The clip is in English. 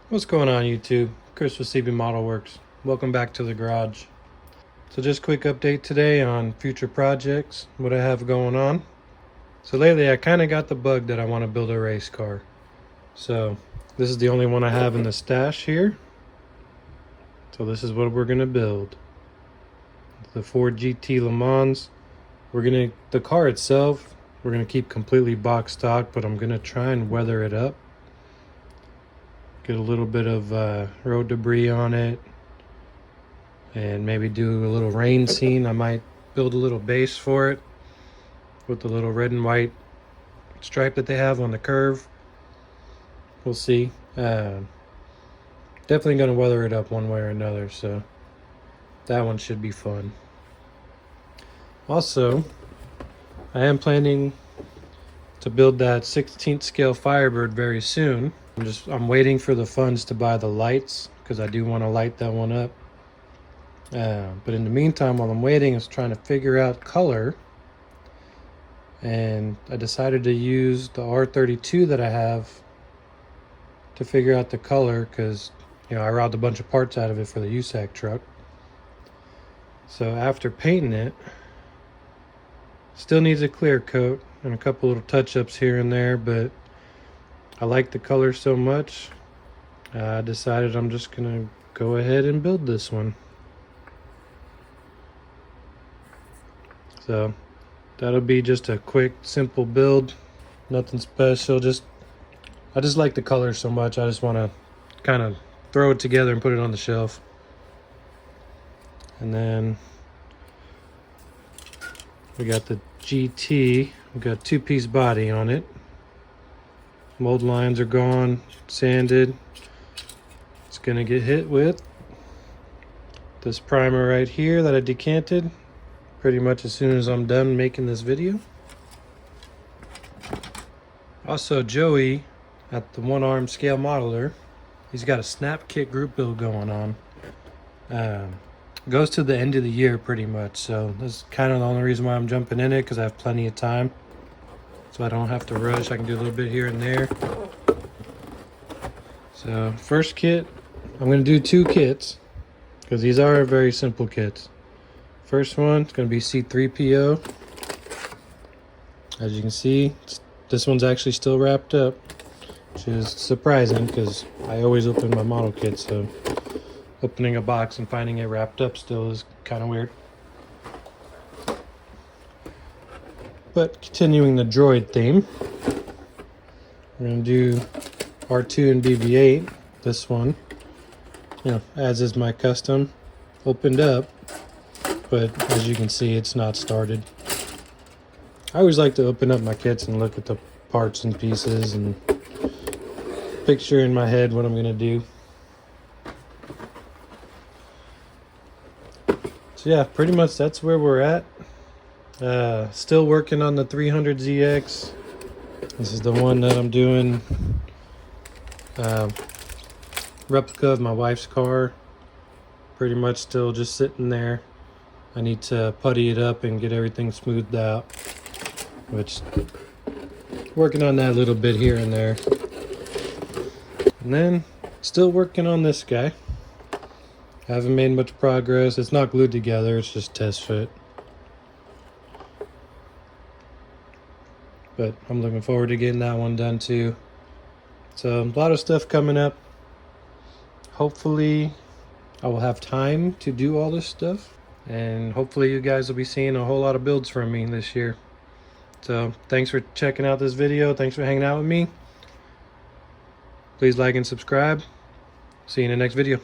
What's going on, YouTube? Chris with CB Model Works. Welcome back to the garage. So just quick update today on future projects, what I have going on. So lately I kind of got the bug that I want to build a race car. So this is the only one I have in the stash here. So this is what we're going to build. The Ford GT Le Mans. The car itself, we're going to keep completely box stock, but I'm going to try and weather it up. Get a little bit of road debris on it, and maybe do a little rain scene. I might build a little base for it with the little red and white stripe that they have on the curve. We'll see. Definitely going to weather it up one way or another, so that one should be fun. Also, I am planning to build that 16th scale Firebird very soon. I'm waiting for the funds to buy the lights, because I do want to light that one up. But in the meantime, while I'm waiting, I was trying to figure out color, and I decided to use the R32 that I have to figure out the color, because I robbed a bunch of parts out of it for the USAC truck. So after painting it, still needs a clear coat and a couple little touch-ups here and there, but I like the color so much, I decided I'm just gonna go ahead and build this one. So that'll be just a quick, simple build. Nothing special. I just like the color so much. I just want to kind of throw it together and put it on the shelf. And then we got the GT. We got two-piece body on it. Mold lines are gone, sanded. It's gonna get hit with this primer right here that I decanted pretty much as soon as I'm done making this video. Also, Joey at the One Arm Scale Modeler, he's got a snap kit group build going on. Goes to the end of the year pretty much, so that's kind of the only reason why I'm jumping in it, because I have plenty of time, so I don't have to rush. I can do a little bit here and there. So first kit, I'm going to do two kits, because these are very simple kits. First one is going to be C3PO. As you can see, this one's actually still wrapped up, which is surprising because I always open my model kit, so opening a box and finding it wrapped up still is kind of weird. But continuing the droid theme, we're going to do R2 and BB-8. This one, as is my custom, opened up, but as you can see, it's not started. I always like to open up my kits and look at the parts and pieces and picture in my head what I'm going to do. So yeah, pretty much that's where we're at. Still working on the 300ZX. This is the one that I'm doing. Replica of my wife's car. Pretty much still just sitting there. I need to putty it up and get everything smoothed out, which working on that a little bit here and there. And then still working on this guy. Haven't made much progress. It's not glued together, it's just test fit. But I'm looking forward to getting that one done too. So a lot of stuff coming up. Hopefully I will have time to do all this stuff, and hopefully you guys will be seeing a whole lot of builds from me this year. So thanks for checking out this video. Thanks for hanging out with me. Please like and subscribe. See you in the next video.